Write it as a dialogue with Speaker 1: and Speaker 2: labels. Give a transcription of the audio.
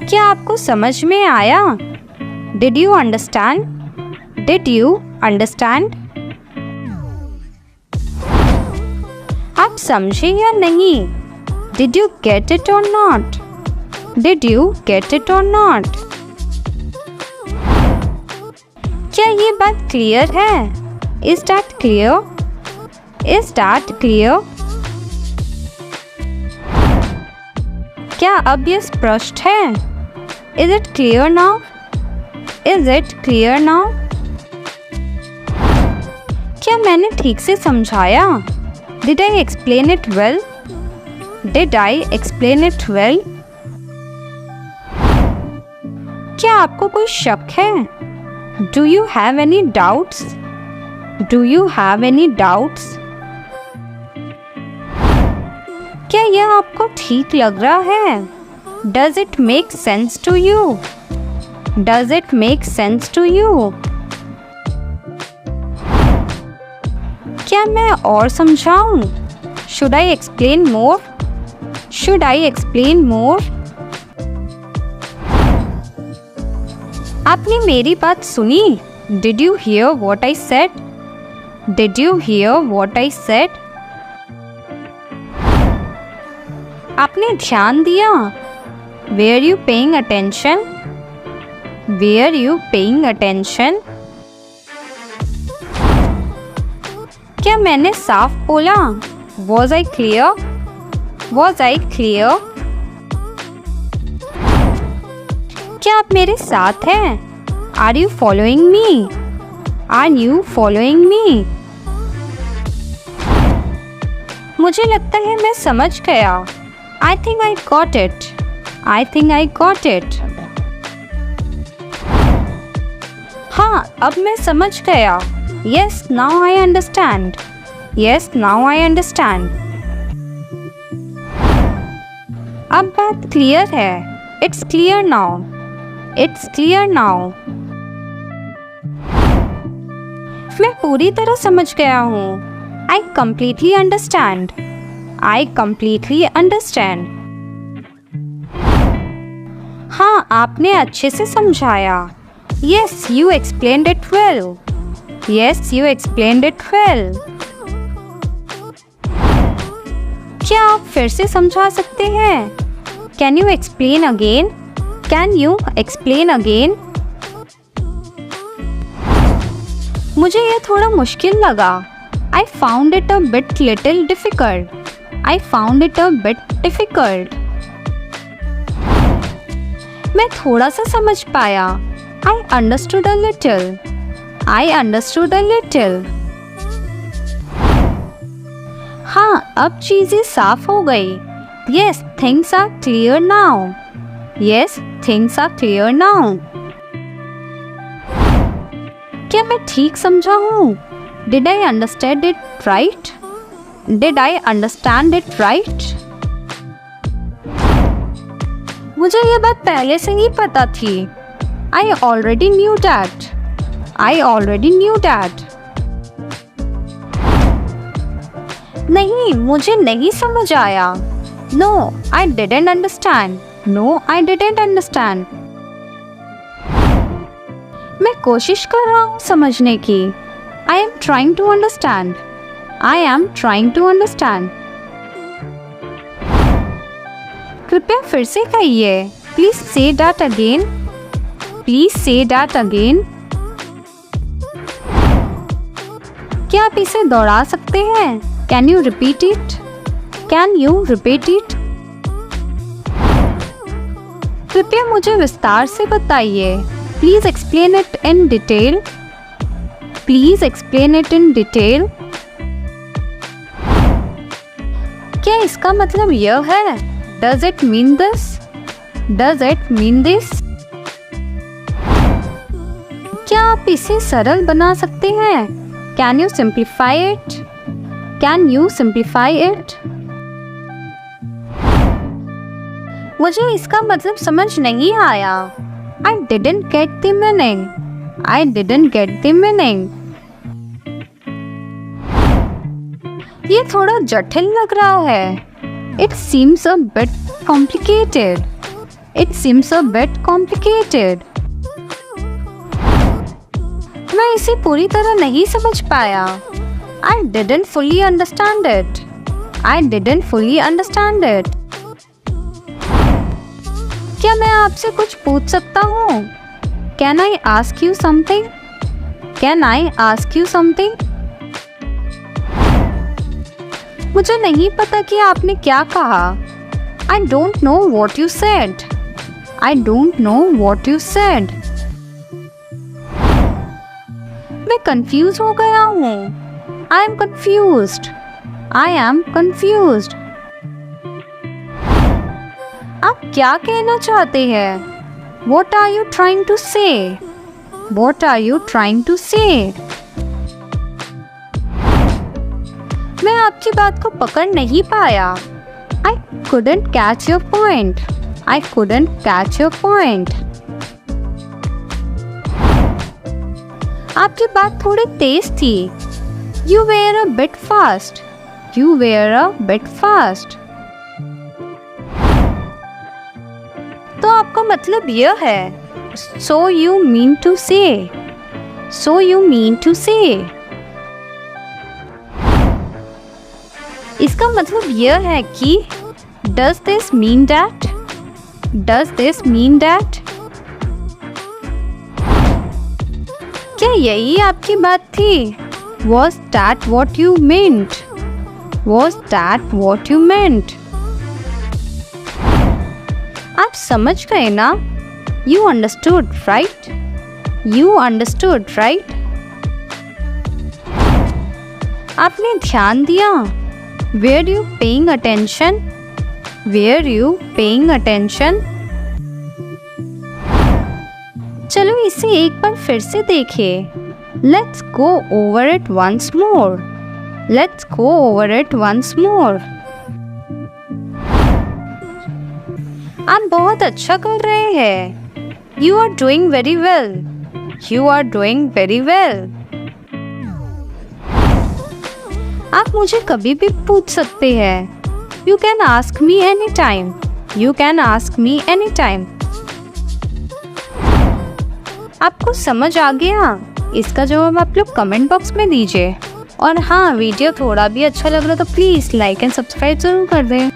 Speaker 1: क्या आपको समझ में आया? Did you understand? Did you understand? आप समझे या नहीं? Did you get it or not? Did you get it or not? क्या ये बात क्लियर है? Is that clear? Is that clear? क्या अब ये स्पष्ट है? Is it clear now? Is it clear now? क्या मैंने ठीक से समझाया? Did I explain it well? Did I explain it well? क्या आपको कोई शक है? Do you have any doubts? Do you have any doubts? क्या यह आपको ठीक लग रहा है? Does it make sense to you? Does it make sense to you? क्या मैं और समझाऊं? Should I explain more? Should I explain more? आपने मेरी बात सुनी? Did you hear what I said? Did you hear what I said? आपने ध्यान दिया? Were you paying attention? Were you paying attention? क्या मैंने साफ बोला? Was I clear? Was I clear? क्या आप मेरे साथ हैं? Are you following me? Are you following me? मुझे लगता है मैं समझ गया. I think I got it. I think I got it. हाँ, अब मैं समझ गया. Yes, now I understand. Yes, now I understand. अब बात क्लियर है. It's clear now. It's clear now. मैं पूरी तरह समझ गया हूँ. I completely understand. I completely understand. हाँ, आपने अच्छे से समझाया. Yes, you explained it well. Yes, you explained it well. क्या आप फिर से समझा सकते हैं? Can you explain again? Can you explain again? मुझे यह थोड़ा मुश्किल लगा. I found it a bit little difficult. I found it a bit difficult. मैं थोड़ा सा समझ पाया. I understood a little. I understood a little. हाँ, अब चीजें साफ हो गई. Yes, things are clear now. Yes, things are clear now. क्या मैं ठीक समझा हूँ? Did I understand it right? Did I understand it right? मुझे ये बात पहले से ही पता थी. I already knew that. I already knew that. नहीं, मुझे नहीं समझ आया. No, I didn't understand. No, I didn't understand. मैं कोशिश कर रहा हूँ समझने की. I am trying to understand. I am trying to understand. कृपया फिर से कहिए. Please say that again. Please say that again. क्या आप इसे दोहरा सकते हैं? Can you repeat it? Can you repeat it? कृपया मुझे विस्तार से बताइए. Please explain it in detail. Please explain it in detail. क्या इसका मतलब यह है? Does it mean this? Does it mean this? क्या आप इसे सरल बना सकते हैं? Can you simplify it? Can you simplify it? मुझे इसका मतलब समझ नहीं आया. I didn't get the meaning. I didn't get the meaning. ये थोड़ा जटिल लग रहा है. It seems a bit complicated. It seems a bit complicated. मैं इसे पूरी तरह नहीं समझ पाया. I didn't fully understand it. I didn't fully understand it. क्या मैं आपसे कुछ पूछ सकता हूँ? Can I ask you something? Can I ask you something? मुझे नहीं पता कि आपने क्या कहा. I don't know what you said. I don't know what you said. मैं कंफ्यूज हो गया हूँ. I am confused. I am confused. आप क्या कहना चाहते हैं? What are you trying to say? What are you trying to say? मैं आपकी बात को पकड़ नहीं पाया. I couldn't catch your point. I couldn't catch your point. आपकी बात थोड़ी तेज थी. You were a bit fast. You were a bit fast. तो आपका मतलब यह है. So you mean to say. So you mean to say. इसका मतलब यह है कि Does this mean that? Does this mean that? क्या यही आपकी बात थी? Was that what you meant? Was that what you meant? आप समझ गए ना? You understood, right? You understood, right? आपने ध्यान दिया? Were you paying attention? Were you paying attention? चलो इसे एक बार फिर से देखें. Let's go over it once more. Let's go over it once more. आप बहुत अच्छा कर रहे हैं. You are doing very well. You are doing very well. आप मुझे कभी भी पूछ सकते हैं. You can ask me anytime. You can ask me anytime. आपको समझ आ गया? इसका जवाब आप लोग कमेंट बॉक्स में दीजिए. और हाँ, वीडियो थोड़ा भी अच्छा लग रहा तो प्लीज़ लाइक एंड सब्सक्राइब ज़रूर कर दें.